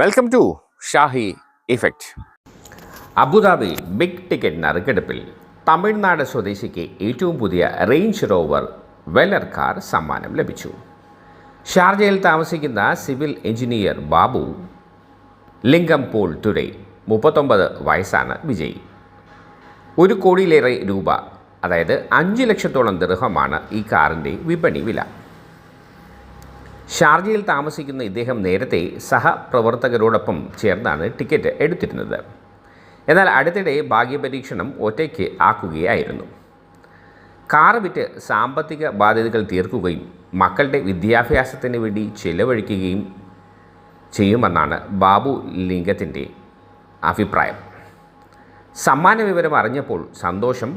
Welcome to Shahi effect. Abu Dhabi big ticket നറുക്കെടുപ്പിൽ തമിഴ്നാട് സ്വദേശിക്ക് ഏറ്റവും പുതിയ റേഞ്ച് റോവർ വെലർ കാർ സമ്മാനം ലഭിച്ചു. ഷാർജയിൽ താമസിക്കുന്ന സിവിൽ എഞ്ചിനീയർ ബാബു ലിംഗം പോൾ തുരൈ 39 വയസ്സാണ് വിജയി. 1 കോടിയിലേറെ രൂപ, അതായത് 5 ലക്ഷത്തോളം ദിർഹമാണ് ഈ കാറിൻ്റെ വിപണി വില. ഷാർജയിൽ താമസിക്കുന്ന ഇദ്ദേഹം നേരത്തെ സഹപ്രവർത്തകരോടൊപ്പം ചേർന്നാണ് ടിക്കറ്റ് എടുത്തിരുന്നത്. എന്നാൽ അടുത്തിടെ ഭാഗ്യപരീക്ഷണം ഒറ്റയ്ക്ക് ആക്കുകയായിരുന്നു. കാർ വിറ്റ് സാമ്പത്തിക ബാധ്യതകൾ തീർക്കുകയും മക്കളുടെ വിദ്യാഭ്യാസത്തിന് വേണ്ടി ചെലവഴിക്കുകയും ചെയ്യുമെന്നാണ് ബാബു ലിംഗത്തിൻ്റെ അഭിപ്രായം. സമ്മാന വിവരം അറിഞ്ഞപ്പോൾ സന്തോഷം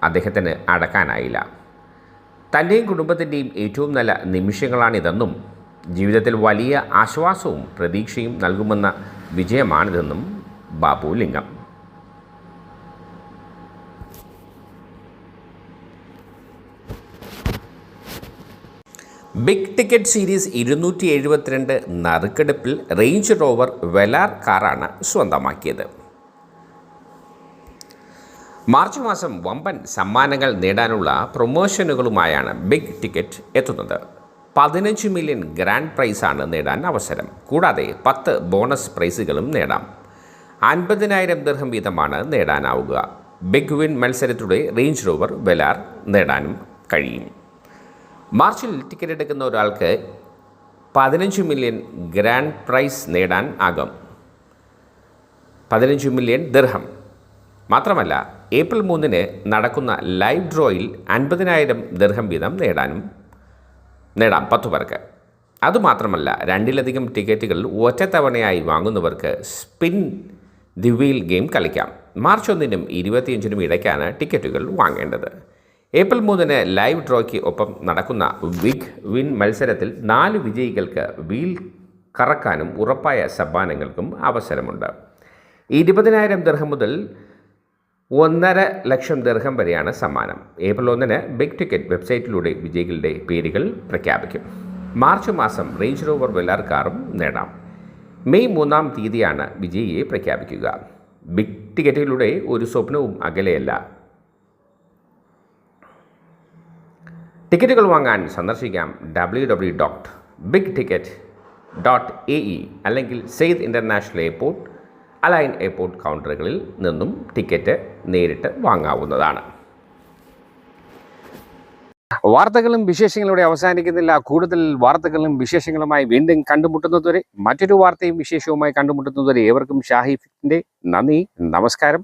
അദ്ദേഹത്തിന് അടക്കാനായില്ല. തൻ്റെയും കുടുംബത്തിൻ്റെയും ഏറ്റവും നല്ല നിമിഷങ്ങളാണിതെന്നും ജീവിതത്തിൽ വലിയ ആശ്വാസവും പ്രതീക്ഷയും നൽകുമെന്ന വിജയമാണിതെന്നും Babu Lingam. Big ticket series 272 നറുക്കെടുപ്പിൽ റേഞ്ച് റോവർ വെലാർ കാറാണ് സ്വന്തമാക്കിയത്. മാർച്ച് മാസം വമ്പൻ സമ്മാനങ്ങൾ നേടാനുള്ള പ്രൊമോഷനുകളുമായാണ് ബിഗ് ടിക്കറ്റ് എത്തുന്നത്. 15 മില്യൺ ഗ്രാൻഡ് പ്രൈസാണ് നേടാൻ അവസരം. കൂടാതെ 10 ബോണസ് പ്രൈസുകളും നേടാം. 50,000 ദിർഹം വീതമാണ് നേടാനാവുക. ബിഗ് വിൻ മത്സരത്തിലൂടെ റേഞ്ച് റോവർ വെലാർ നേടാനും കഴിയും. മാർച്ചിൽ ടിക്കറ്റ് എടുക്കുന്ന ഒരാൾക്ക് 15 മില്യൺ ഗ്രാൻഡ് പ്രൈസ് നേടാൻ ആകും. 15 മില്യൺ ദിർഹം. മാത്രമല്ല, ഏപ്രിൽ 3 നടക്കുന്ന ലൈവ് ഡ്രോയിൽ 50,000 ദിർഹം വീതം നേടാം 10 പേർക്ക്. അതുമാത്രമല്ല, 2-ലധികം ടിക്കറ്റുകൾ ഒറ്റത്തവണയായി വാങ്ങുന്നവർക്ക് സ്പിൻ ദി വീൽ ഗെയിം കളിക്കാം. മാർച്ച് 1-നും 25-നും ഇടയ്ക്കാണ് ടിക്കറ്റുകൾ വാങ്ങേണ്ടത്. ഏപ്രിൽ 3 ലൈവ് ഡ്രോയ്ക്ക് ഒപ്പം നടക്കുന്ന ബിഗ് വിൻ മത്സരത്തിൽ 4 വിജയികൾക്ക് വീൽ കറക്കാനും ഉറപ്പായ സമ്മാനങ്ങൾക്കും അവസരമുണ്ട്. 20,000 ദിർഹം മുതൽ 1.5 ലക്ഷം ദിർഹം വരെയാണ് സമ്മാനം. ഏപ്രിൽ 1 ബിഗ് ടിക്കറ്റ് വെബ്സൈറ്റിലൂടെ വിജയികളുടെ പേരുകൾ പ്രഖ്യാപിക്കും. മാർച്ച് മാസം റേഞ്ച് റോവർ വെലാർ കാറും നേടാം. മെയ് 3-ാം തീയതിയാണ് വിജയിയെ പ്രഖ്യാപിക്കുക. ബിഗ് ടിക്കറ്റിലൂടെ ഒരു സ്വപ്നവും അകലെയല്ല. ടിക്കറ്റുകൾ വാങ്ങാൻ സന്ദർശിക്കാം www.bigticket.ae അല്ലെങ്കിൽ Zayed international airport, Al Ain airport കൗണ്ടറുകളിൽ നിന്നും ടിക്കറ്റ് നേരിട്ട് വാങ്ങാവുന്നതാണ്. വാർത്തകളും വിശേഷങ്ങളുടെ അവസാനിക്കുന്നില്ല. കൂടുതൽ വാർത്തകളും വിശേഷങ്ങളുമായി വീണ്ടും കണ്ടുമുട്ടുന്നതുവരെ, മറ്റൊരു വാർത്തയും വിശേഷവുമായി കണ്ടുമുട്ടുന്നതുവരെ ഏവർക്കും ഷാഹി ഇഫക്റ്റിൻ്റെ നന്ദി, നമസ്കാരം.